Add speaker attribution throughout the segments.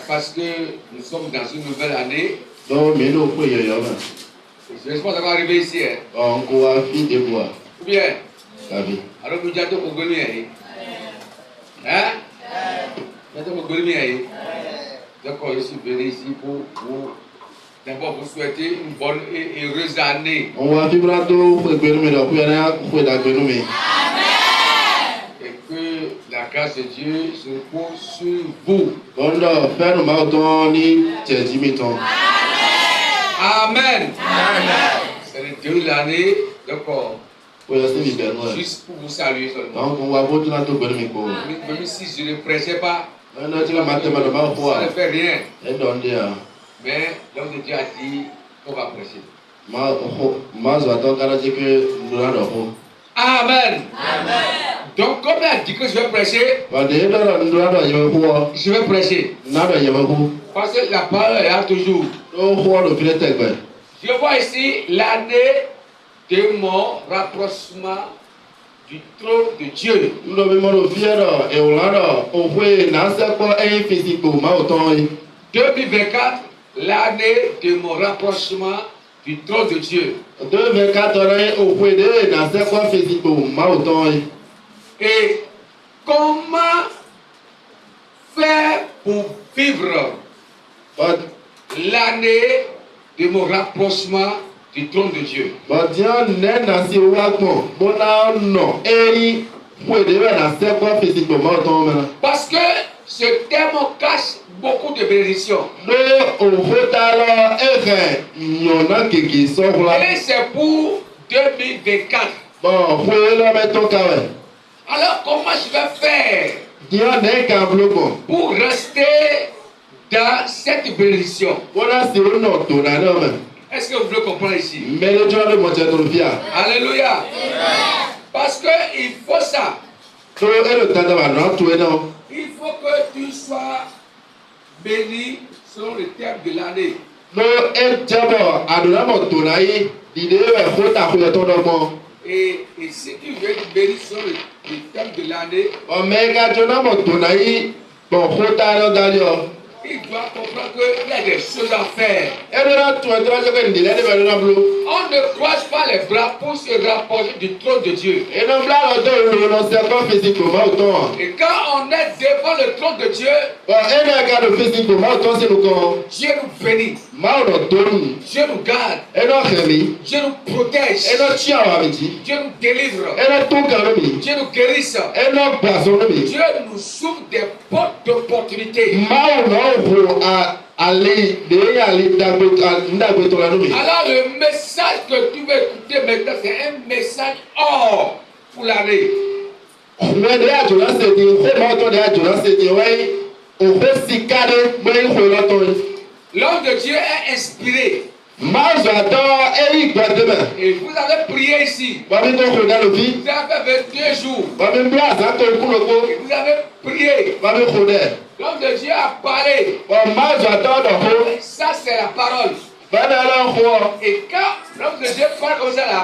Speaker 1: Parce que nous sommes dans une nouvelle année. Je ne suis pas encore arrivé ici. Ou bien? Alors nous disons qu'on gagne. Hein? D'accord, je suis venu ici pour vous. D'abord, vous souhaiter une bonne et heureuse année. Amen. Et que la grâce de Dieu se repose sur vous. Amen. C'est le début de l'année. D'accord. Juste pour vous saluer seulement. Même si je ne prêchais pas, ça ne fait rien. Mais l'homme de Dieu a dit qu'on va prêcher. Amen. Donc, comme il a dit que je vais prêcher, je vais prêcher. Parce que la parole est là toujours. Je vois ici l'année de mon rapprochement du trône de Dieu. 2024, l'année de mon rapprochement du trône de Dieu. Et comment faire pour vivre l'année de mon rapprochement du trône de Dieu? Parce que ce thème cache beaucoup de bénédictions. Et c'est pour 2024. Alors comment je vais faire pour rester dans cette bénédiction? Est-ce que vous voulez comprendre ici? Alléluia. Parce qu'il faut ça. Il faut que tu sois béni selon le terme de l'année. Et si tu veux être béni selon le terme de l'année, il doit comprendre qu'il y a des choses à faire. On ne croise pas les bras pour se rapprocher du trône de Dieu. Et quand on est devant le trône de Dieu, Dieu nous bénit. Dieu nous garde. Dieu nous protège. Dieu nous délivre. Dieu nous guérisse. Dieu nous ouvre des portes d'opportunité. Alors le message que tu veux écouter maintenant, c'est un message hors pour l'année. L'homme de Dieu est inspiré. Et vous avez prié ici. Vous avez fait 2 jours. Et vous avez prié. L'homme de Dieu a parlé. Ça, c'est la parole. Et quand l'homme de Dieu parle comme ça là,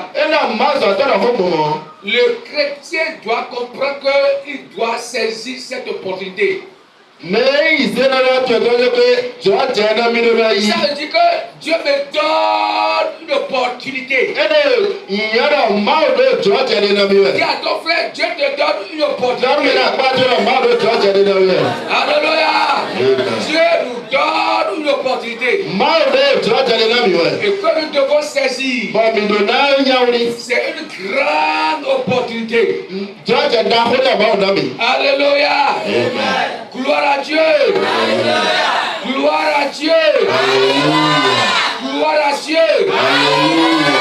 Speaker 1: le chrétien doit comprendre qu'il doit saisir cette opportunité. Ça veut dire que Dieu me donne une opportunité. Dis à ton frère, Dieu te donne une opportunité. Alléluia. Dieu nous donne une opportunité. Et que nous devons saisir. C'est une grande opportunité. Alléluia. Gloire à Dieu. Alléluia. Gloire à Dieu. Alléluia. Gloire à Dieu. Alléluia.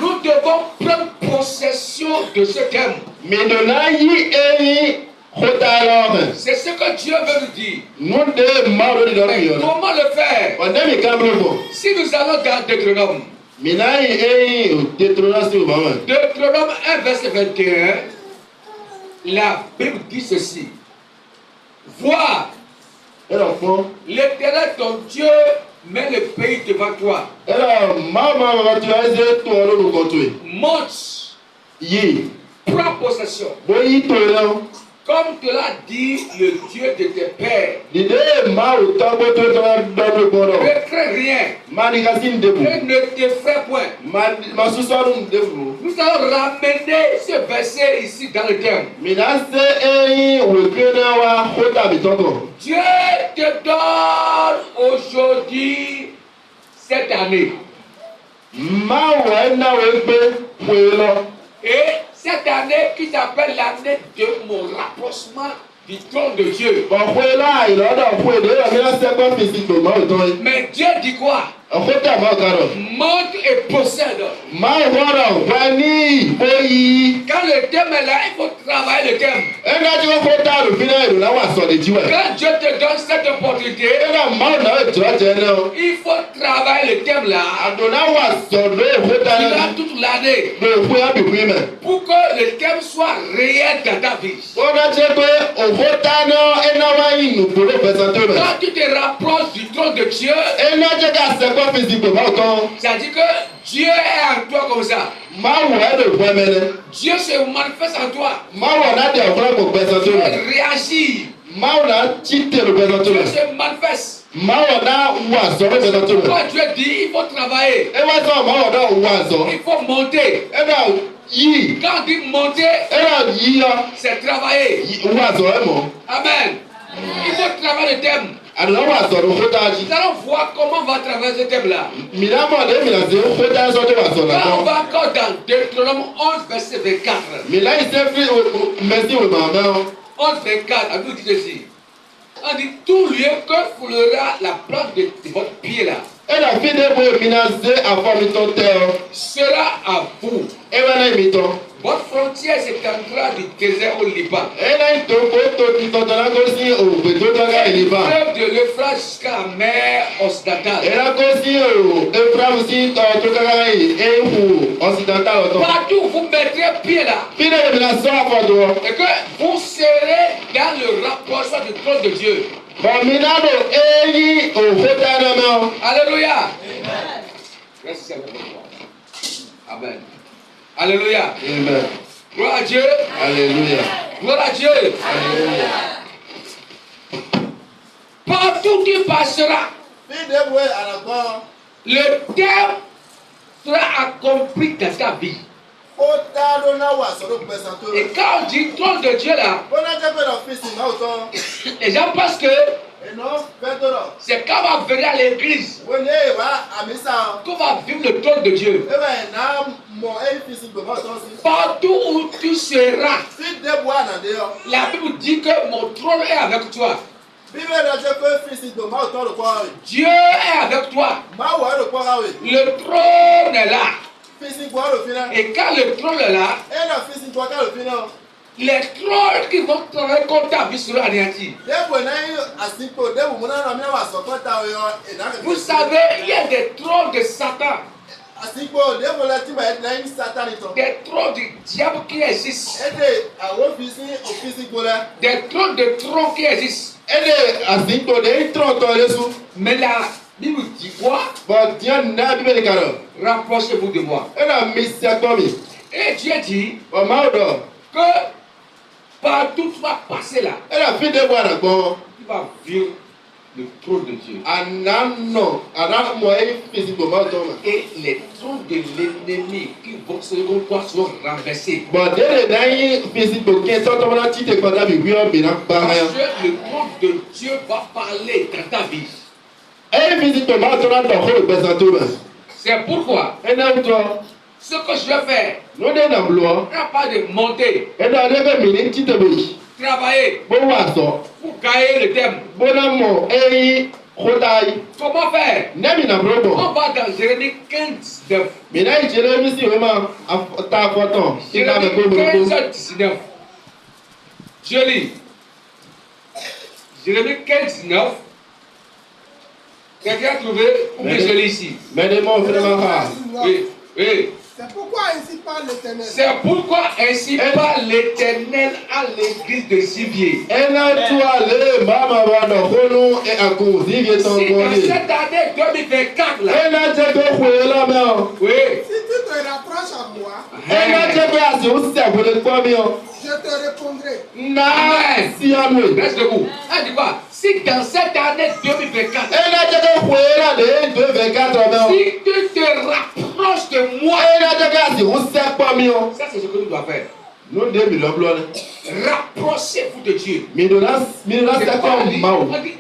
Speaker 1: Nous devons prendre possession de ce thème. C'est ce que Dieu veut nous dire. Mais comment le faire? Si nous allons dans Deutéronome. Deutéronome 1 verset 21. La Bible dit ceci. Vois, l'Éternel ton Dieu met le pays devant toi. Monte, prends possession. Que Comme te l'a dit le Dieu de tes pères.
Speaker 2: Ne
Speaker 1: crains rien. Et ne t'effraie point. Nous allons ramener ce verset ici dans le thème. Dieu te donne aujourd'hui cette année. Et cette année qui s'appelle l'année de mon rapprochement du trône de Dieu. Mais Dieu dit quoi? Monte et possède. Quand le thème est là, il faut travailler le thème. Quand Dieu te donne cette opportunité, il faut travailler le thème là. Toute l'année. Pour que le thème soit réel dans ta vie. Quand tu te rapproches du trône de Dieu, ça dit que Dieu est en toi comme ça. Dieu se manifeste en toi. Dieu réagit. Dieu se manifeste. Quand Dieu dit, il faut travailler. Il faut monter. Quand on dit monter, c'est travailler. Amen. Il faut travailler le thème. Nous allons voir comment on va travailler ce thème-là. Quand on va encore dans Deutéronome 11, verset 24. 11, 24, à nous dit ceci. On dit tout lieu que foulera la plante de votre pied là sera à vous. Votre frontière s'étendra du désert au Liban. De l'Euphrates jusqu'à la mer occidentale. Partout vous mettrez pied là. Et que vous serez dans le rapprochement du trône de Dieu. Alléluia. Amen. Alléluia.
Speaker 2: Amen.
Speaker 1: Gloire à Dieu.
Speaker 2: Alléluia.
Speaker 1: Gloire à Dieu.
Speaker 2: Alléluia.
Speaker 1: Partout tu passeras, le terme sera accompli dans ta vie. Et quand on dit trône de Dieu là, les gens pensent que c'est quand on va venir à l'église qu'on va vivre le trône de Dieu. Partout où tu seras, la Bible dit que mon trône est avec toi. Dieu est avec toi. Le trône est là. Et quand le trône est là, les trônes qui vont travailler contre ta vie seront anéantis. Vous savez, il y a des trônes de Satan. Des trônes du diable qui existent. Des trônes de trônes qui existent. Mais la Bible dit quoi? Rapprochez-vous de moi. Et Dieu dit que partout tu vas passer là, tu vas vivre le trône de Dieu. Et les trônes de l'ennemi qui vont se renverser. Parce que le trône de Dieu va parler dans ta vie. C'est pourquoi ce que je vais faire, il n'y a pas de monter, travailler pour gagner le thème. Comment faire? On va dans Jérémie 15, 9. Jérémie 15, 19. Je lis. Jérémie 15, 9. Quelqu'un a trouvé? Ou bien je lis ici? Oui, oui.
Speaker 3: C'est pourquoi ainsi parle l'Éternel.
Speaker 1: C'est pourquoi ainsi parle l'Éternel à l'église de Zivier. C'est dans cette année 2024 là. Oui.
Speaker 3: Si tu te rapproches à moi, te répondrai.
Speaker 1: Reste debout. Elle dit quoi? Si dans cette année 2024, si tu te rapproches de moi, ça c'est ce que tu dois faire. Rapprochez-vous de Dieu.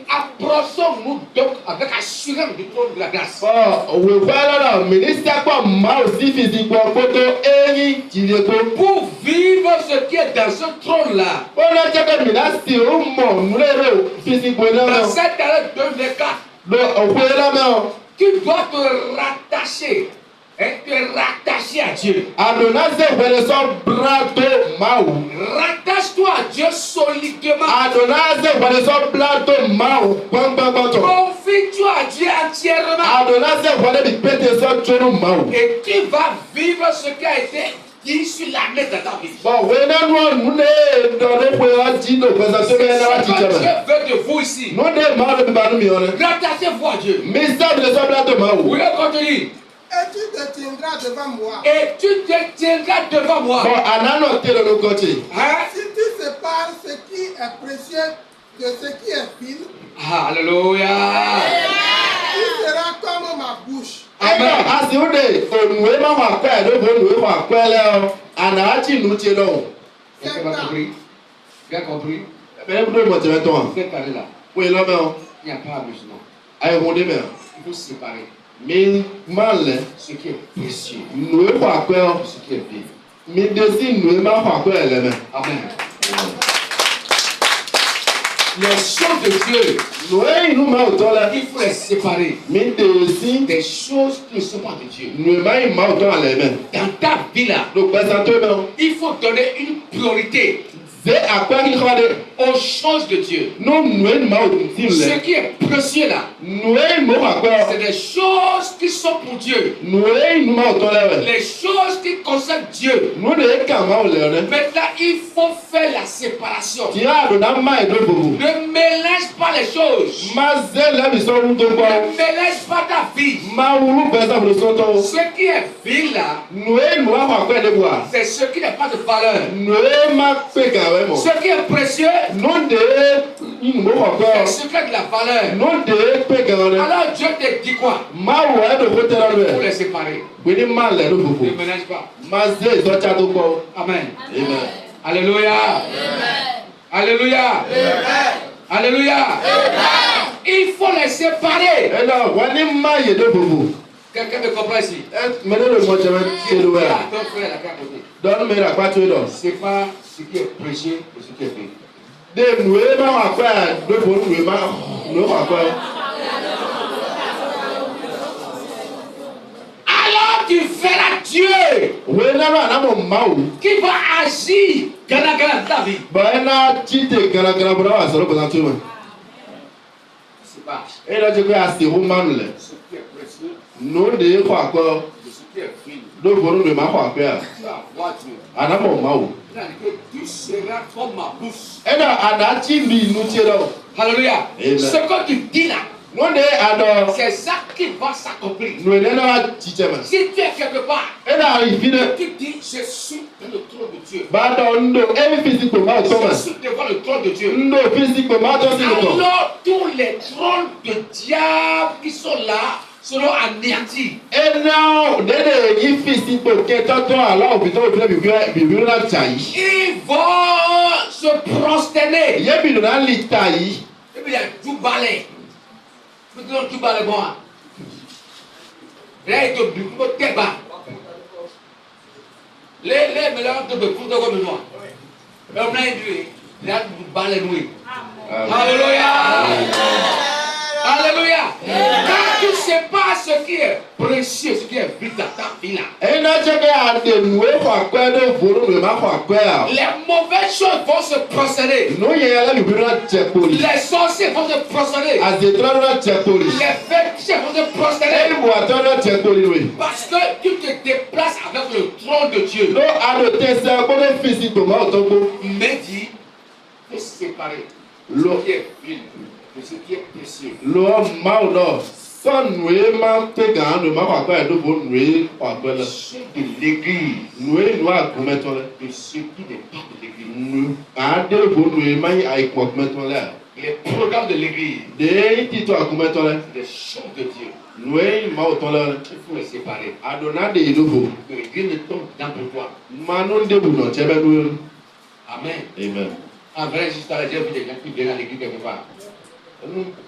Speaker 1: Approchons-nous donc avec assurance du trône de la grâce. Pour vivre ce qui est dans ce trône-là. Dans cette année 2024, tu dois te rattacher. Et te rattacher à Dieu. Rattache-toi à Dieu solidement. Confie-toi à Dieu entièrement. Et tu vas vivre ce qui a été dit sur la lettre de ta vie. Dieu veut de vous ici. Rattachez-vous à Dieu. Oui, on continue.
Speaker 3: Et tu te tiendras devant moi.
Speaker 1: Et tu te tiendras devant moi.
Speaker 3: Si tu sépares ce qui est précieux de ce qui est vil.
Speaker 1: Alléluia.
Speaker 3: Tu seras comme ma bouche.
Speaker 1: Amen. Bien compris. Cette année-là, il n'y a pas amusement. Il faut séparer.
Speaker 2: Mais mal,
Speaker 1: ce qui est précieux,
Speaker 2: nous est pas quoi,
Speaker 1: ce qui est vide.
Speaker 2: mais desi nous est pas quoi elle même.
Speaker 1: Amen. Les choses de Dieu,
Speaker 2: Nous est nous mal autant là.
Speaker 1: il faut les séparer.
Speaker 2: Mais desi
Speaker 1: Des choses qui ne sont pas de Dieu.
Speaker 2: nous est mal autant elle même.
Speaker 1: Dans ta vie là,
Speaker 2: Donc présentement,
Speaker 1: il faut donner une priorité
Speaker 2: c'est à quoi qu'il croit
Speaker 1: aux choses de Dieu.
Speaker 2: nous est mal
Speaker 1: Ce qui est précieux là,
Speaker 2: nous est nous pas quoi.
Speaker 1: c'est des choses qui sont pour Dieu.
Speaker 2: Nous est nous mal autant là.
Speaker 1: Les choses qui concernent Dieu.
Speaker 2: Nous est quand mal là.
Speaker 1: Maintenant, il faut faire la séparation.
Speaker 2: Tu as donné main de vous.
Speaker 1: Ne mélange pas les choses.
Speaker 2: Ma zèle là ils sont de quoi.
Speaker 1: Ne mélange pas ta vie.
Speaker 2: Ma ou personne ne sont tout.
Speaker 1: Ce qui est vil là,
Speaker 2: Nous est nous pas quoi de quoi.
Speaker 1: c'est ce qui n'a pas de valeur.
Speaker 2: Nous est ma péga.
Speaker 1: Ce qui est précieux,
Speaker 2: Non de nous pas
Speaker 1: c'est
Speaker 2: quoi.
Speaker 1: ce qui a de la valeur.
Speaker 2: Non de péga.
Speaker 1: Alors Dieu te dit quoi?
Speaker 2: Ma ouais de côté là
Speaker 1: Pour
Speaker 2: le.
Speaker 1: les séparer.
Speaker 2: Oui ni mal là de vous.
Speaker 1: Ne mélange pas.
Speaker 2: Ma zèle ils sont tchado quoi.
Speaker 1: Amen.
Speaker 2: Amen.
Speaker 1: Alléluia. Alléluia. Alléluia. Il faut les séparer.
Speaker 2: Et là, ouais ni mal de vous.
Speaker 1: Quelqu'un me comprend ici?
Speaker 2: Mais le mot je vais te le voir.
Speaker 1: Ton frère là, qu'à côté.
Speaker 2: Donne-moi la quoi tu donnes.
Speaker 1: C'est pas ce qui est précieux et ce qui est vil.
Speaker 2: De nous est pas quoi de vous nous est pas nous pas quoi.
Speaker 1: Alors tu verras Dieu
Speaker 2: Oui na na mo mau.
Speaker 1: qui va agir dans ta vie.
Speaker 2: Ba na chite gara bra wa soro ko na tu.
Speaker 1: C'est pas
Speaker 2: Et là je vais assez roman le.
Speaker 1: ce qui est précieux
Speaker 2: Nous de quoi quoi.
Speaker 1: et ce qui est vil.
Speaker 2: Do vous nous ma quoi quoi.
Speaker 1: Tu vas voir Dieu.
Speaker 2: Ana mo mau.
Speaker 1: C'est-à-dire que tu seras comme ma bouche.
Speaker 2: Et là ana chi mi nous tiro.
Speaker 1: Alléluia.
Speaker 2: Amen.
Speaker 1: Ce que tu dis là,
Speaker 2: Nous de adore.
Speaker 1: c'est ça qui va s'accomplir.
Speaker 2: Nous de na chichema.
Speaker 1: Si tu es quelque part,
Speaker 2: Et là il vient.
Speaker 1: tu dis, je suis dans le trône de Dieu.
Speaker 2: Ba do ndo every physical
Speaker 1: Je
Speaker 2: Thomas.
Speaker 1: suis devant le trône de Dieu.
Speaker 2: Ndo physical ma do si ko.
Speaker 1: Alors tous les trônes de diable qui sont là seront anéantis.
Speaker 2: Et non, dede yi physical ke toto ala obito bi na chai.
Speaker 1: Ils vont se prosterner.
Speaker 2: Ye bi na litai.
Speaker 1: Et puis il y a tout balai. Maintenant tout balai bon. Là il te dit pour te bas. Les mélanges de fou de comme moi. Mais on a dit là tout balai nous. Alléluia. Alléluia. Quand tu sais pas ce qui est précieux, ce qui est vital, ta vie là.
Speaker 2: Et na cheke ade nous e kwa kwa do voro me ma kwa kwa.
Speaker 1: Les mauvaises choses vont se procéder.
Speaker 2: No ye ala bi na chepoli.
Speaker 1: Les sorciers vont se procéder.
Speaker 2: As de tra na chepoli.
Speaker 1: Les fétiches vont se
Speaker 2: E
Speaker 1: procéder.
Speaker 2: mo ata na chepoli we.
Speaker 1: Parce que tu te déplaces avec le trône de Dieu.
Speaker 2: No ado tesa ko de physical ma to go.
Speaker 1: Mais dit, il faut séparer ce
Speaker 2: Lo
Speaker 1: qui est vil de ce qui est précieux.
Speaker 2: lo ma no Sans nouer ma pégan, ne m'a pas fait de bon nouer, pas de
Speaker 1: l'église.
Speaker 2: Nouer, noir, comment on l'a.
Speaker 1: Et ce qui n'est pas de l'église.
Speaker 2: Nous, à deux bon nouer, mais avec quoi, comment on l'a.
Speaker 1: Les programmes de l'église.
Speaker 2: Des titres, comment on l'a.
Speaker 1: Des choses de Dieu.
Speaker 2: Nouer, ma autant là.
Speaker 1: Il faut les séparer.
Speaker 2: Adonna des nouveaux.
Speaker 1: Que Dieu ne tombe dans le pouvoir.
Speaker 2: Manon de boulot, tu as nous.
Speaker 1: Amen.
Speaker 2: Amen.
Speaker 1: En vrai, juste à la j'ai vu des gens qui viennent à l'église quelque part.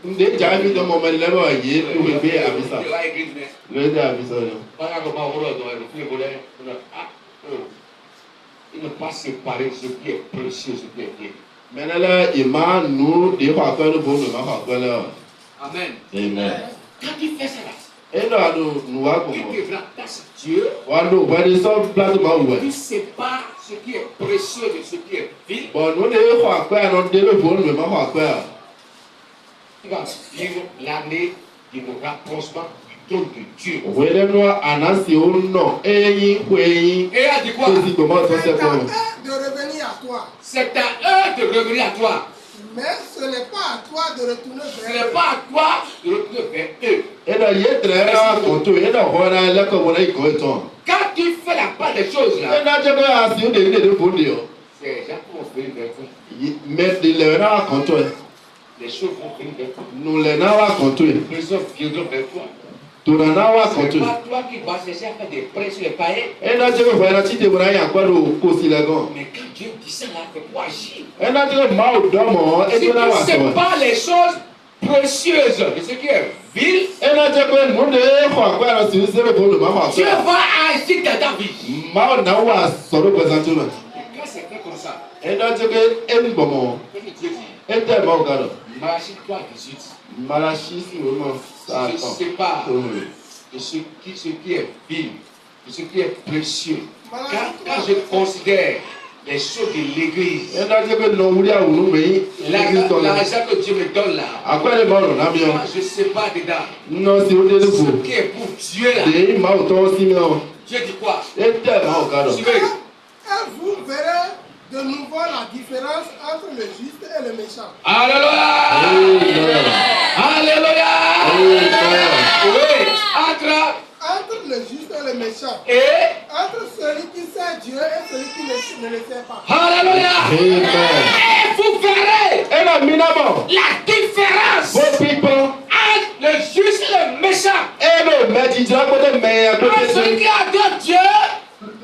Speaker 2: Ndé jaabi dɔ mɔ mɛlɛ bɛ ye tu bɛ bɛ abisa
Speaker 1: De la église, mais.
Speaker 2: le de abisa yɛ.
Speaker 1: Pas comment on va dans le plus volet. Il ne pas séparer ce qui est précieux, ce qui est bien.
Speaker 2: mɛnɛ lɛ ima nu de fa fɛ ne bo nu ma fa fɛ lɛ.
Speaker 1: Amen.
Speaker 2: amen.
Speaker 1: Quand tu fais ça là,
Speaker 2: e dɔ a do nuwa
Speaker 1: tu
Speaker 2: kɔmɔ.
Speaker 1: devras passer Dieu.
Speaker 2: wa do wa de sɔn plate ma wɛ.
Speaker 1: Tu sépares ce qui est précieux de ce qui est vil.
Speaker 2: bɔn nu de fa fɛ yan de ne bo nu ma fa fɛ yan.
Speaker 1: Tu vas vivre l'année du rapprochement du trône de Dieu.
Speaker 2: wele nu anasi o nɔ eyi ko eyi.
Speaker 1: Et a dit quoi?
Speaker 2: esi gbɔmɔ tɔ
Speaker 3: C'est
Speaker 2: sɛ
Speaker 3: à
Speaker 2: kɔmɔ.
Speaker 3: eux de revenir à toi.
Speaker 1: C'est à eux de revenir à toi.
Speaker 3: Mais ce n'est pas à toi de retourner
Speaker 1: Ce
Speaker 3: vers
Speaker 1: n'est
Speaker 3: eux.
Speaker 1: pas à toi de retourner vers eux.
Speaker 2: e dɔ ye tɛrɛ na kɔnto e dɔ hɔ na lɛ kɔ wɔna ikɔ etɔn.
Speaker 1: Quand tu fais la part des choses
Speaker 2: e
Speaker 1: là,
Speaker 2: na jɛ ko asi o de ne de bo de yɔ.
Speaker 1: c'est les gens qui vont venir vers toi.
Speaker 2: mɛ de lɛ na kɔntɔ yɛ.
Speaker 1: Les choses vont venir vers toi.
Speaker 2: nu lɛ na wa kɔntɔ yɛ.
Speaker 1: Les choses viendront vers toi.
Speaker 2: tona na wa
Speaker 1: Ce
Speaker 2: kɔntɔ
Speaker 1: n'est
Speaker 2: yɛ.
Speaker 1: pas toi qui vas chercher à faire des prêts sur les païens.
Speaker 2: e na jɛ ko fɔ ɛna ti de wɔna yan kɔ do kosi lɛ gɔn.
Speaker 1: Mais quand Dieu dit ça là, c'est pour agir.
Speaker 2: e na jɛ ko maaw dɔ mɔ e
Speaker 1: Si
Speaker 2: to na wa
Speaker 1: tu
Speaker 2: sɔrɔ.
Speaker 1: sépares les choses précieuses de ce qui est vil,
Speaker 2: e na jɛ ko nu de xɔ akɔ yɛrɛ si se bɛ bolo ma ma
Speaker 1: Dieu
Speaker 2: sɔrɔ.
Speaker 1: va agir dans ta vie.
Speaker 2: maaw na wa sɔrɔ pɛsɛntu mɛ.
Speaker 1: Et quand c'est fait comme ça,
Speaker 2: e na jɛ ko e ni gbɔmɔ
Speaker 1: qu'est-ce que Dieu dit?
Speaker 2: e tɛ maaw ka dɔ.
Speaker 1: Malachie 3, 18.
Speaker 2: malasi si o ma sa
Speaker 1: Je
Speaker 2: tɔn.
Speaker 1: sépare de ce qui est vil, de ce qui est précieux. Quand je considère les choses de l'église,
Speaker 2: e na jɛ ko nɔ wuli awunu mɛ yi.
Speaker 1: l'argent que Dieu me donne là,
Speaker 2: akɔ yɛrɛ maaw nɔ na mi
Speaker 1: quand
Speaker 2: yɔ.
Speaker 1: je sépare dedans,
Speaker 2: nɔ si o de ne
Speaker 1: ce
Speaker 2: fo.
Speaker 1: qui est pour Dieu là,
Speaker 2: de maaw tɔn si mi yɔ.
Speaker 1: Dieu dit quoi?
Speaker 2: e tɛ maaw ka dɔ.
Speaker 1: Suivez.
Speaker 3: Et vous verrez de nouveau la différence entre le juste et le méchant.
Speaker 1: Alléluia! Alléluia! Oui,
Speaker 3: Entre le juste et le méchant.
Speaker 1: et
Speaker 3: Entre celui qui sait Dieu et celui qui ne le sait pas.
Speaker 1: Alléluia!
Speaker 2: Amen.
Speaker 1: Et vous verrez
Speaker 2: e na mi na mɔ.
Speaker 1: la différence
Speaker 2: Bo pipɔn.
Speaker 1: entre le juste et le méchant.
Speaker 2: E n'o mɛ jijira ko ne mɛ ya ko
Speaker 1: Entre celui
Speaker 2: ne
Speaker 1: qui adore Dieu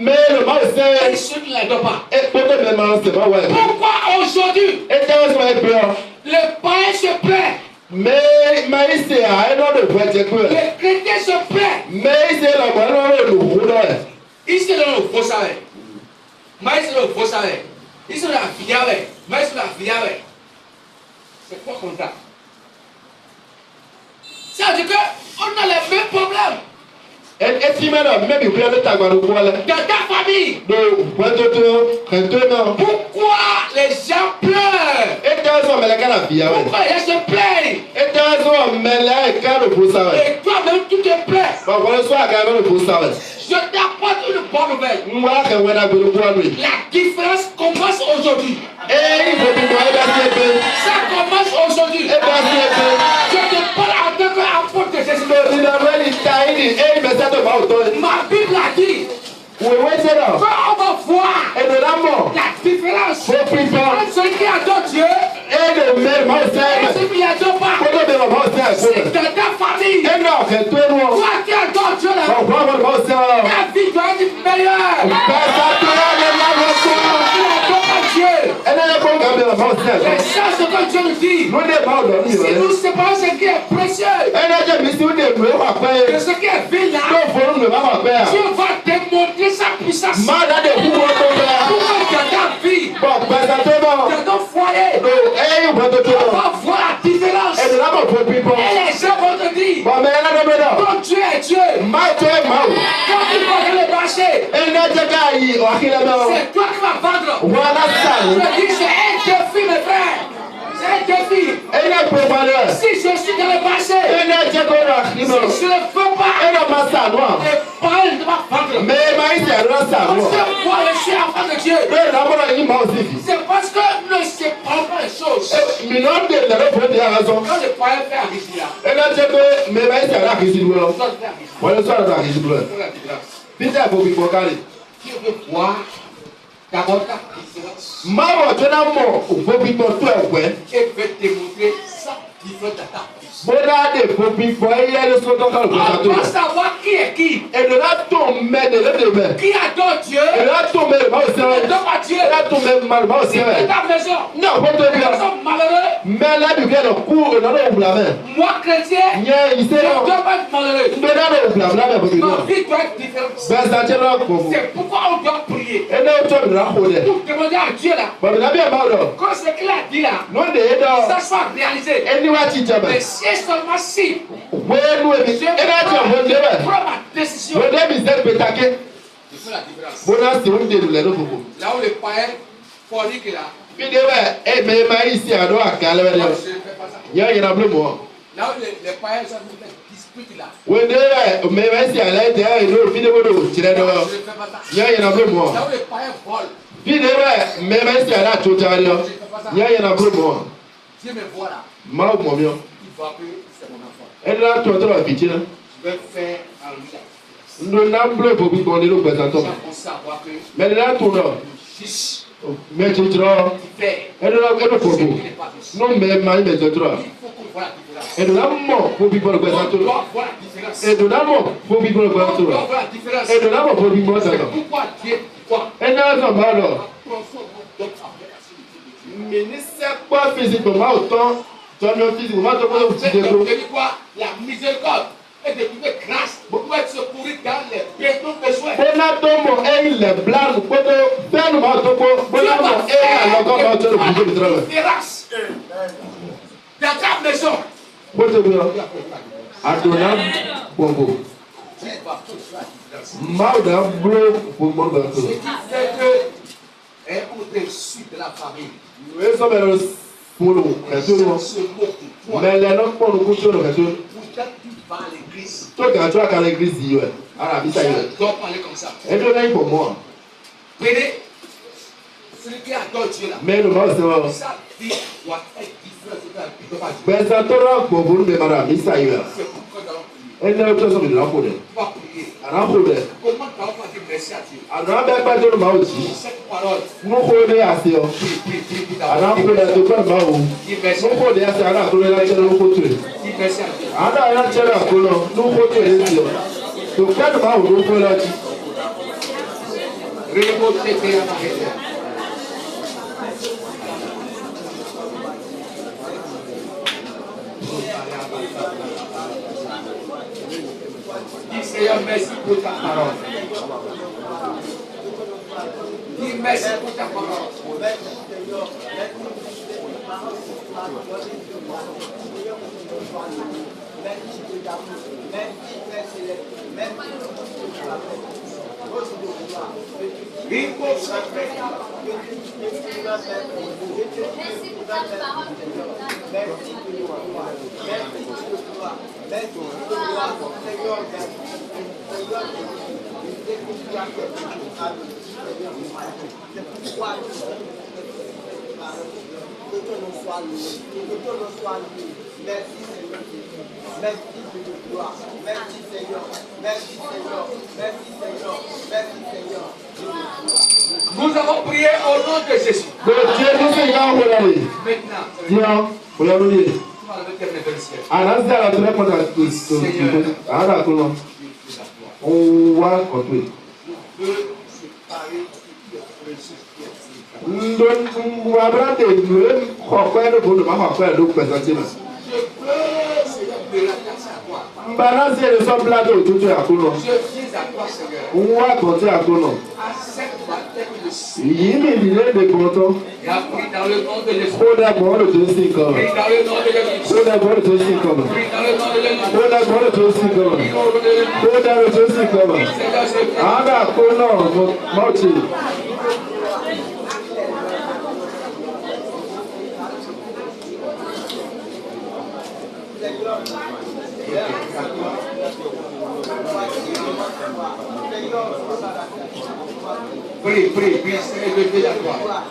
Speaker 2: mɛ le maaw
Speaker 1: et
Speaker 2: sɛ.
Speaker 1: celui qui ne l'adore pas.
Speaker 2: e ko ne mɛ ma se ma wa yɛ.
Speaker 1: Pourquoi aujourd'hui
Speaker 2: e tɛ o sɔrɔ e bɛ yɔ.
Speaker 1: le païen se plaint,
Speaker 2: mɛ ma yi se a e n'o de fɔ jɛ ko yɛ.
Speaker 1: les chrétiens se plaignent?
Speaker 2: mɛ yi se la bɔ e n'o de lu hu dɔ yɛ.
Speaker 1: Ils sont dans le faux savait. Mais ils sont dans le faux savait. Ils sont dans la fiabe. Mais ils sont dans la fiabe. C'est quoi comme ça? Ça veut dire qu'on a les mêmes problèmes
Speaker 2: e ti mɛ na mɛ bi kuyɛ ne ta gbado kɔ lɛ.
Speaker 1: dans ta famille.
Speaker 2: do wɛtoto kɛntɛ na.
Speaker 1: Pourquoi les gens pleurent?
Speaker 2: e tɛ sɔn mɛlɛ kana fiya wɛ.
Speaker 1: Pourquoi les gens se plaignent?
Speaker 2: e tɛ sɔn mɛlɛ ka do fo sa wɛ.
Speaker 1: Et toi-même tu te plains.
Speaker 2: bakɔlɔ sɔ a ka bɛ do fo sa wɛ.
Speaker 1: Je t'apporte une bonne nouvelle.
Speaker 2: n wa kɛ wɛna gbolo kura do ye.
Speaker 1: La différence commence aujourd'hui.
Speaker 2: e fo ti tɔ e bɛ se pe.
Speaker 1: Ça commence aujourd'hui.
Speaker 2: e bɛ se pe.
Speaker 1: Je te parle en tant qu'apôtre de Jésus.
Speaker 2: sinamɛ ni ta yi ni e bɛ se to ma o tɔ ye.
Speaker 1: Ma Bible a dit,
Speaker 2: wèwé se dɔ.
Speaker 1: quand on va voir
Speaker 2: e do la mɔ.
Speaker 1: la différence
Speaker 2: fo pipɔn.
Speaker 1: entre celui qui adore Dieu
Speaker 2: e de mɛ ma o
Speaker 1: et
Speaker 2: sɛ mɛ.
Speaker 1: celui qui n'adore pas,
Speaker 2: ko ne bɛ ma o sɛ ko
Speaker 1: c'est
Speaker 2: mɛ.
Speaker 1: dans ta famille.
Speaker 2: e n'o kɛ to yen nɔ.
Speaker 1: Toi qui adores Dieu là,
Speaker 2: ɔ fɔ a ma o sɛ wa.
Speaker 1: ta vie doit être meilleure.
Speaker 2: bɛɛ sa to ya ne ma ma
Speaker 1: Tu
Speaker 2: ko.
Speaker 1: n'adores pas Dieu.
Speaker 2: e ne ye ko nka bɛ ma o sɛ.
Speaker 1: Mais ça, ce que Dieu nous dit,
Speaker 2: nu de ma o dɔ ni
Speaker 1: si
Speaker 2: yɛrɛ.
Speaker 1: nous séparons ce qui est précieux
Speaker 2: e ne jɛ misi de nu e wa pɛ
Speaker 1: de
Speaker 2: ye.
Speaker 1: ce qui est vil là,
Speaker 2: n'o fɔ nu ma ma pɛ yan.
Speaker 1: Dieu va démontrer sa puissance.
Speaker 2: maa da de kú wọ́n tó bẹ́ẹ̀.
Speaker 1: Pourquoi dans ta vie,
Speaker 2: bɔn gbɛsɛ tó bọ̀.
Speaker 1: dans ton foyer,
Speaker 2: do e yi wọ́n tó tó
Speaker 1: on
Speaker 2: bọ̀.
Speaker 1: va voir la différence.
Speaker 2: e donna ma fo pipɔn.
Speaker 1: Et les gens vont te dire,
Speaker 2: bɔn mɛ ɛna dɔ bɛ dɔ.
Speaker 1: ton Dieu est Dieu.
Speaker 2: maa tó ye maa o.
Speaker 1: Quand tu vas dans le marché,
Speaker 2: e ne jɛ k'a yi o hakilɛ bɛ o.
Speaker 1: c'est toi qui vas vendre.
Speaker 2: wala sa
Speaker 1: Je
Speaker 2: ye.
Speaker 1: dis, c'est un défi, mes frères. C'est un défi.
Speaker 2: e ne pe ma dɛ.
Speaker 1: Si je suis dans le marché,
Speaker 2: e ne jɛ ko do hakili bɛ o.
Speaker 1: si je ne veux
Speaker 2: e
Speaker 1: pas,
Speaker 2: na ma sa nɔ.
Speaker 1: les paroles ne vont pas vendre.
Speaker 2: mɛ ma yi sɛ ɛna sa
Speaker 1: Parce
Speaker 2: nɔ.
Speaker 1: que moi, je suis enfant de Dieu.
Speaker 2: e na mɔna yi ma o si fi.
Speaker 1: C'est parce que nous ne séparons pas les chose.
Speaker 2: Minɔn de lɛrɛ fɔ de y'a ka sɔn.
Speaker 1: Quand le païen fait Akisi là,
Speaker 2: E na tɛ ko mɛ bɛ sɛ ala kisi dugukolo.
Speaker 1: toi tu fais Akisi.
Speaker 2: Wale sɔrɔ ta kisi dugukolo.
Speaker 1: C'est la différence.
Speaker 2: Peter ko bi bɔ kari.
Speaker 1: Tu veux voir d'abord ta différence
Speaker 2: Maaw tɛna mɔ o ko bi bɔ to ɛ wɛ.
Speaker 1: et veut te montrer sa différence à ta vie.
Speaker 2: Bɔda de ko bi bɔ e yɛrɛ sɔtɔ ka o ka to
Speaker 1: On doit
Speaker 2: yɛ.
Speaker 1: savoir qui est qui.
Speaker 2: Èdèlá tó mɛ de le de mɛ.
Speaker 1: Qui adore Dieu.
Speaker 2: Èdèlá tó mɛ de b'aw
Speaker 1: Qui
Speaker 2: sɛbɛn.
Speaker 1: adore pas Dieu.
Speaker 2: Èdèlá tó mɛ ma de b'aw
Speaker 1: C'est
Speaker 2: sɛbɛn.
Speaker 1: ta maison.
Speaker 2: N'a ko to
Speaker 1: Les
Speaker 2: bi
Speaker 1: gens
Speaker 2: la.
Speaker 1: sont malheureux.
Speaker 2: Mɛ la bi kɛ dɔ ku nana o bila mɛ.
Speaker 1: Moi, chrétien,
Speaker 2: Nyɛ
Speaker 1: je ne
Speaker 2: ise la.
Speaker 1: dois pas être malheureux.
Speaker 2: N bɛ n'a de o bila bila mɛ bɔ bi
Speaker 1: Ma
Speaker 2: nɔ.
Speaker 1: vie doit être différente.
Speaker 2: Bɛɛ sa cɛ la kɔkɔ.
Speaker 1: C'est pourquoi on doit prier.
Speaker 2: E n'o tó bi la ko dɛ.
Speaker 1: Pour demander à Dieu là.
Speaker 2: Bɔn bi na bi yɛ b'aw dɔn.
Speaker 1: Quand ce qu'il a dit là,
Speaker 2: N'o de ye dɔ.
Speaker 1: ça soit réalisé.
Speaker 2: E ni waati cɛ
Speaker 1: Mais
Speaker 2: mɛ.
Speaker 1: si seulement si
Speaker 2: Wɛɛ n'o ye bi.
Speaker 1: je
Speaker 2: E n'a cɛ fɔ
Speaker 1: je
Speaker 2: de mɛ.
Speaker 1: prends ma décision,
Speaker 2: Wɛɛ de bi sɛ bɛ ta kɛ.
Speaker 1: je fais la différence.
Speaker 2: Bona si o de lɛ n'o koko.
Speaker 1: Là où le païen fornique là,
Speaker 2: Bi de bɛ e mɛ ma yi si a dɔ a kan lɛ bɛ
Speaker 1: moi,
Speaker 2: dɛ.
Speaker 1: je ne fais pas ça.
Speaker 2: Nyɛ yɛrɛ bilen mɔ.
Speaker 1: Là où les païens sont dans une dispute là,
Speaker 2: Wɛɛ de bɛ mɛ ma si a lɛ tɛ ɛ n'o fi de bɛ do tirɛ
Speaker 1: moi,
Speaker 2: dɔ.
Speaker 1: je ne fais pas ça.
Speaker 2: Nyɛ yɛrɛ bilen mɔ.
Speaker 1: Là où les païens volent,
Speaker 2: Bi de bɛ mɛ ma si a lɛ to ta dɔ. Nyɛ yɛrɛ bilen mɔ.
Speaker 1: Dieu me voit là,
Speaker 2: Maaw mɔ mi.
Speaker 1: il voit que c'est mon enfant.
Speaker 2: E n'a tɔ tɔ la fi tiɲɛ.
Speaker 1: Je vais faire en lui la différence.
Speaker 2: Ndo n'a bilen fo bi gbɔn ni n'o gbɛsɛ tɔ.
Speaker 1: Ça pour savoir que
Speaker 2: Mɛ n'a to dɔ.
Speaker 1: juste
Speaker 2: Mɛ ti tirɔ.
Speaker 1: faire
Speaker 2: E n'a e bɛ fo
Speaker 1: ce qui
Speaker 2: ko.
Speaker 1: n'est pas possible.
Speaker 2: N'o mɛ ma yi mɛ tɔ tirɔ.
Speaker 1: Il faut qu'on voit la différence.
Speaker 2: E donna mɔ fo bi gbɔn gbɛsɛ
Speaker 1: On
Speaker 2: tɔ.
Speaker 1: doit voir la différence.
Speaker 2: E donna mɔ fo bi gbɔn gbɛsɛ
Speaker 1: On doit
Speaker 2: tɔ.
Speaker 1: voir la différence.
Speaker 2: E donna mɔ fo bi gbɔn
Speaker 1: C'est
Speaker 2: gbɛsɛ tɔ.
Speaker 1: pourquoi Dieu voit.
Speaker 2: E n'a sɔn b'a dɔn.
Speaker 1: Donc, après la solitude.
Speaker 2: Ministère physique ma autant ton physique ma to ko ti de ko
Speaker 1: Je dis quoi? La miséricorde est de trouver grâce pour être secouru dans les béton besoins.
Speaker 2: bona to mo e le blanc ko to ben ma to ko bona mo e a lo ko ma to ko bi tra
Speaker 1: Différence. Dans ta maison.
Speaker 2: ko to bi adona bongo
Speaker 1: Dieu va tout faire la différence.
Speaker 2: ma da blo ko mo ba to
Speaker 1: Ce qui fait que au-dessus de la famille,
Speaker 2: e so be pour le
Speaker 1: les gens se moquent de toi.
Speaker 2: mais les non pour le ko to le to
Speaker 1: Pourtant, tu vas à l'église.
Speaker 2: to ga to ka l'église yo ara bi sa yo
Speaker 1: Je dois parler comme ça.
Speaker 2: e do na pour moi
Speaker 1: Venez. Celui qui adore Dieu là.
Speaker 2: mais le ma se
Speaker 1: Sa vie doit être différente de ta vie. Tu dois pas dire.
Speaker 2: ben sa to ra ko bo le mara mi sa yo
Speaker 1: C'est pourquoi nous allons prier.
Speaker 2: e ne to so bi la ko de
Speaker 1: Tu vas prier.
Speaker 2: ara ko de
Speaker 1: Comment tu vas pas dire merci à Dieu?
Speaker 2: ara be pa to ma o ji
Speaker 1: Cette parole.
Speaker 2: nuko de ase o
Speaker 1: Prie
Speaker 2: ana
Speaker 1: d'abord.
Speaker 2: ko de to pa ma o
Speaker 1: Dis merci.
Speaker 2: nuko de ase ana ko de la chere nuko to
Speaker 1: Dis merci à Dieu.
Speaker 2: ana ya chere ko no nuko to de si o to pa ma o nuko la ji
Speaker 1: Rebo te te ya mahete. Dis Seigneur merci pour ta parole. Dis merci pour ta parole. Rebo sacré.
Speaker 4: Merci pour ta parole que tu
Speaker 1: Nous avons prié au nom de Jésus.
Speaker 2: be je no se ga ho la ni
Speaker 1: Maintenant,
Speaker 2: dia o ya no ni
Speaker 1: tu vas lever tes mains vers le ciel.
Speaker 2: ana se ala tre ko da to ana ko no o wa ko to
Speaker 1: Je veux séparer ce qui est précieux, ce qui est significatif.
Speaker 2: ndo wa bra de le ko ko no bo no ma ko do pesa ti na
Speaker 1: Je veux, Seigneur, me rattacher à toi.
Speaker 2: mbana se le so bla do to to akono
Speaker 1: Je viens à toi, Seigneur.
Speaker 2: wa ko ti akono
Speaker 1: Accepte ma tête de Seigneur.
Speaker 2: yi mi bi le de poto
Speaker 1: Et a pris dans le nom de Jésus.
Speaker 2: ko da bo lo to si ko
Speaker 1: Prie dans le nom de Jésus.
Speaker 2: ko da bo lo to si ko
Speaker 1: Prie dans le nom de Jésus.
Speaker 2: ko da bo lo to si ko
Speaker 1: Prie au nom de Jésus.
Speaker 2: ko da lo to si ko
Speaker 1: Seigneur, je prie.
Speaker 2: ana ko no mo ti
Speaker 1: Seigneur, Prie, c'est levé la gloire.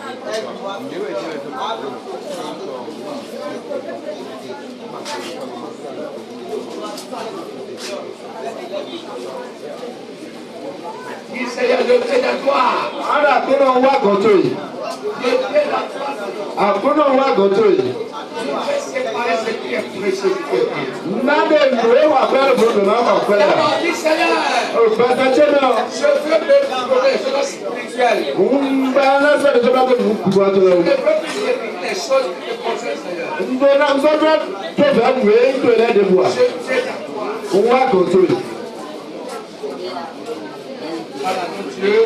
Speaker 1: Il s'est levé la gloire.
Speaker 2: Ara kono wa gotoi. Akono wa gotoi. Nade nwe wa pere bodo na ma pere. O pese cheno.
Speaker 1: Je veux me découvrir sur la spirituelle.
Speaker 2: Mbana se de ba ko ku wa to.
Speaker 1: Je veux les choses qui me concernent, Seigneur.
Speaker 2: Ndona mzodo to ba nwe to le de boa.
Speaker 1: Je tiens à toi.
Speaker 2: Wa gotoi.
Speaker 1: Voilà ton Dieu.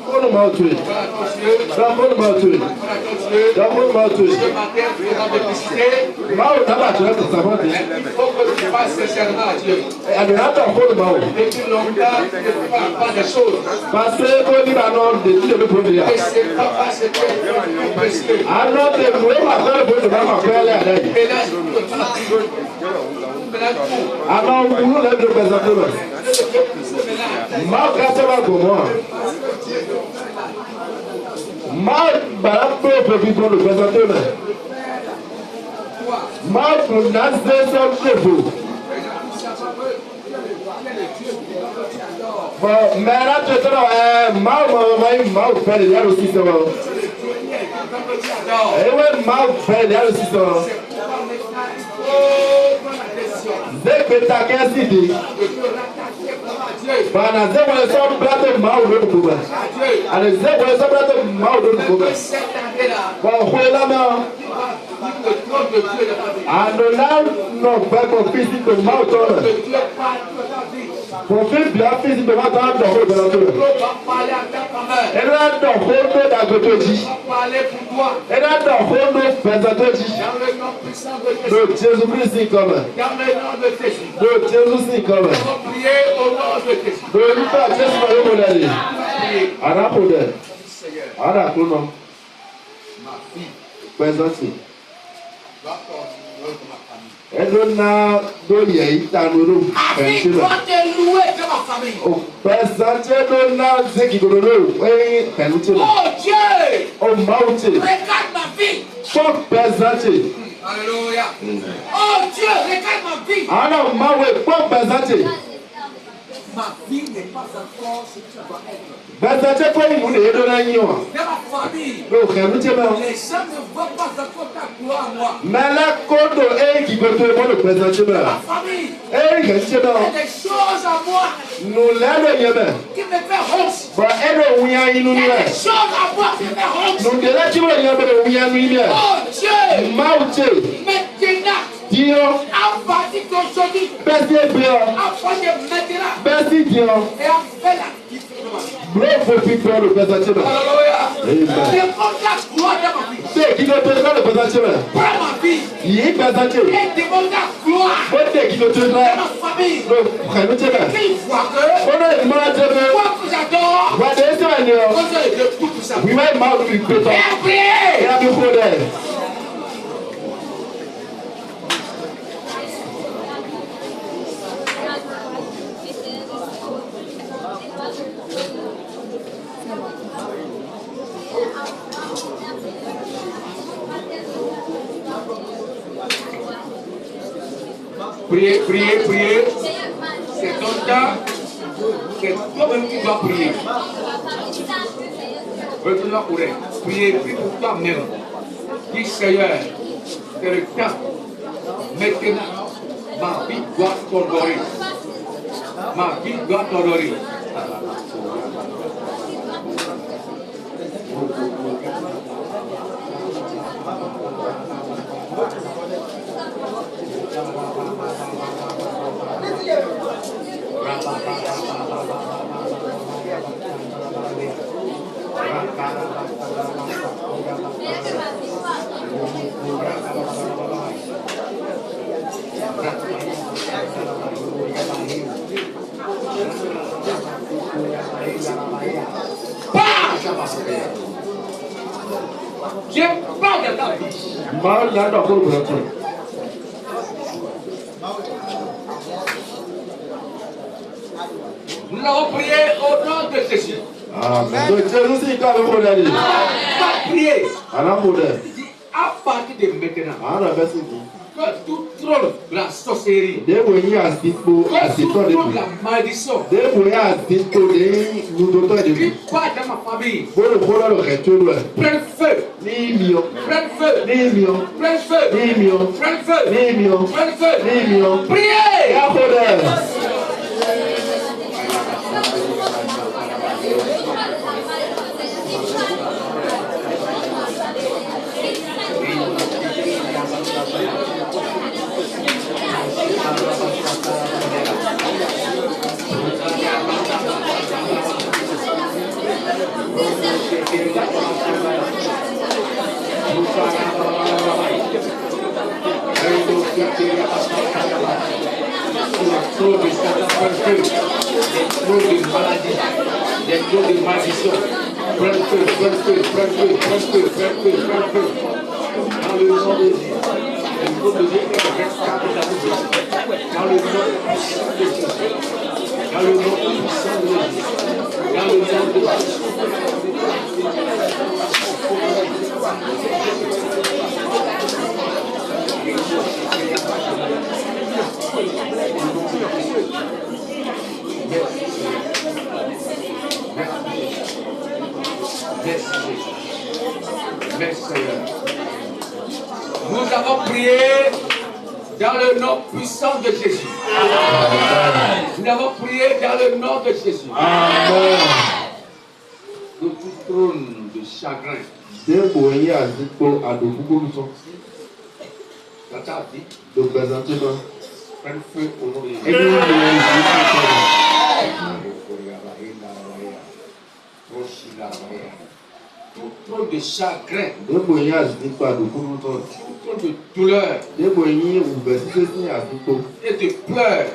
Speaker 2: Kono ma otoi.
Speaker 1: Voilà ton Dieu.
Speaker 2: Kono ma otoi.
Speaker 1: Voilà ton Dieu.
Speaker 2: Kono ma otoi.
Speaker 1: Ce matin, tu es dans de visiter.
Speaker 2: Ma o na ba to to sabode.
Speaker 1: Il faut que tu fasses sincèrement à Dieu.
Speaker 2: Adorata kono ma o.
Speaker 1: Depuis longtemps, tu ne parles pas des choses.
Speaker 2: Parce que ko ni ba no de ti le pro dia.
Speaker 1: Et c'est pas parce que tu es précieux.
Speaker 2: Ano te nwe wa pere bodo na ma pere ale.
Speaker 1: Ménage tout. Ménage tout.
Speaker 2: Ano ulu le de presenter. Ma grâce va comment? Ma bara propre vie pour le présenter. Ma prononciation de vous. Bon, mais là tu te dis, ma fait il y a aussi ça. Et ouais, ma fait il y a aussi ça. Dès que tu as qu'un CD, bana zebo le so brato ma o do kuba ale zebo le so brato ma o do kuba bon khwela ma anola no ba ko physique ma o to pour faire bien physique de ma ta do ko do era do ko do da go to ji era do ko do présenter ji de Jésus Christ comme de Jésus Christ comme Lórí bá Jésù máa yóò wọlé yìí. Arákùnrin arákùnrin pẹ̀sẹ̀ntì. Ẹnu náà lórí ẹ̀yìn tanuru pẹ̀sẹ̀ntì rẹ̀. Pẹ̀sẹ̀ntì ló ná zékìgbòrò lóru ẹ̀yìn pẹ̀sẹ̀ntì rẹ̀. Ó máa ń tè. Fún pẹ̀sẹ̀ntì.
Speaker 1: Alléluia.
Speaker 3: Oh Dieu, regarde ma vie.
Speaker 2: Àwọn máa wẹ̀ fún pẹ̀sẹ̀ntì.
Speaker 3: Ma vie n'est pas encore ce que tu dois être.
Speaker 2: Pẹ̀sẹ̀ntì kọ́ ìmúlẹ̀ yẹn ló náà yín wa.
Speaker 3: Dans ma famille,
Speaker 2: Ló kẹ̀lú tẹ́ bẹ́ẹ̀.
Speaker 3: les gens ne voient pas encore ta gloire à moi.
Speaker 2: Mẹ́lẹ́ kódò ẹ̀yìn kìgbòtò ìmọ̀lẹ̀ pẹ̀sẹ̀ntì bẹ́ẹ̀.
Speaker 3: Ma famille,
Speaker 2: Ẹ̀yìn kẹ̀lú tẹ́
Speaker 3: il y a
Speaker 2: bẹ́ẹ̀.
Speaker 3: des choses à moi
Speaker 2: Nù lẹ́nu yẹn bẹ́ẹ̀.
Speaker 3: qui me font honte.
Speaker 2: Bọ̀ ẹ̀rọ òun yẹn inú
Speaker 3: Il y
Speaker 2: ni
Speaker 3: a
Speaker 2: bẹ́ẹ̀.
Speaker 3: des choses à moi qui me font honte.
Speaker 2: Nù délẹ́ tí wọ́n yẹn bẹ́ẹ̀ òun yẹn ní bẹ́ẹ̀.
Speaker 3: Oh Dieu,
Speaker 2: Máa tè
Speaker 3: maintenant,
Speaker 2: diọ́
Speaker 3: à partir d'aujourd'hui,
Speaker 2: bẹ́ẹ̀ sí ebi ọ́
Speaker 3: à partir de maintenant,
Speaker 2: bẹ́ẹ̀ sí diọ́
Speaker 3: et à faire la différence.
Speaker 2: bùrọ̀ fò fi pẹ́ lò pẹ́sẹ́ntì bẹ́ẹ̀.
Speaker 1: Alléluia.
Speaker 3: Demande la gloire dans ma vie.
Speaker 2: Dé kí ló tó lò pẹ́sẹ́ntì bẹ́ẹ̀.
Speaker 3: Prends ma vie
Speaker 2: Yìí pẹ́sẹ́ntì.
Speaker 3: et demande la gloire
Speaker 2: Ó dé kí ló tó lò
Speaker 3: dans ma famille.
Speaker 2: lò kẹ̀lú tẹ́ bẹ́ẹ̀.
Speaker 3: Qu'il voit que
Speaker 2: Ó lè mọ́ra tẹ́ bẹ́ẹ̀.
Speaker 3: moi que j'adore,
Speaker 2: Wà á dé sí ẹni ọ́.
Speaker 3: que je de tout ça.
Speaker 2: Wíwá ìmọ̀ àwọn olùgbé tán.
Speaker 3: Et prier.
Speaker 2: Ẹ̀yà mi kó dẹ̀.
Speaker 1: Priez. C'est ton temps. C'est toi-même qui dois prier. Retourne-toi pour elle. Prie pour toi-même. Dis Seigneur, c'est le temps. Maintenant, ma vie doit t'honorer. Ma vie doit t'honorer. Je parle de ta vie.
Speaker 2: Máa ń yàrá kó bùrọ̀ tó.
Speaker 1: Nous avons prié au nom de Jésus.
Speaker 2: Amen. Donc Jésus c'est quand même moderne.
Speaker 1: On va prier.
Speaker 2: Alors moderne.
Speaker 1: À partir de maintenant,
Speaker 2: Alors merci.
Speaker 1: que tout trône de la sorcellerie,
Speaker 2: Des moyens à Sipo, à
Speaker 1: que tout
Speaker 2: Sipo de
Speaker 1: trône de la malédiction,
Speaker 2: des moyens à Sipo de nous d'autres de
Speaker 1: qui
Speaker 2: vie.
Speaker 1: part dans ma famille,
Speaker 2: Pour le voler le retour,
Speaker 1: prenne feu,
Speaker 2: ni millions,
Speaker 1: prenne feu,
Speaker 2: ni millions,
Speaker 1: prenne feu,
Speaker 2: ni millions,
Speaker 1: prenne feu,
Speaker 2: ni millions,
Speaker 1: prenne feu.
Speaker 2: ni millions.
Speaker 1: Priez!
Speaker 2: Et à moderne.
Speaker 1: Trop de maladie, des trop de maladition. Prenne feu, prenne feu, prenne feu, prenne feu, prenne feu, prenne feu. Dans le nom de Jésus. Le nom de Jésus est restable dans le Jésus. Dans le nom puissant de Jésus. Dans le nom puissant de Jésus. Dans le nom de Jésus. Merci Seigneur. Nous avons prié dans le nom puissant de Jésus. Amen. Nous avons prié dans le nom de Jésus.
Speaker 2: Amen.
Speaker 1: De tout trône de chagrin.
Speaker 2: Des moyens à Sipo à de beaucoup de choses.
Speaker 1: Dans ta vie,
Speaker 2: De présentement.
Speaker 1: prenne feu au nom de Jésus.
Speaker 2: Et nous
Speaker 1: Tout trône de chagrin,
Speaker 2: des moyens à Sipo à de beaucoup de choses.
Speaker 1: tout trône de douleur
Speaker 2: Des moyens où vous êtes à Sipo.
Speaker 1: et de pleurs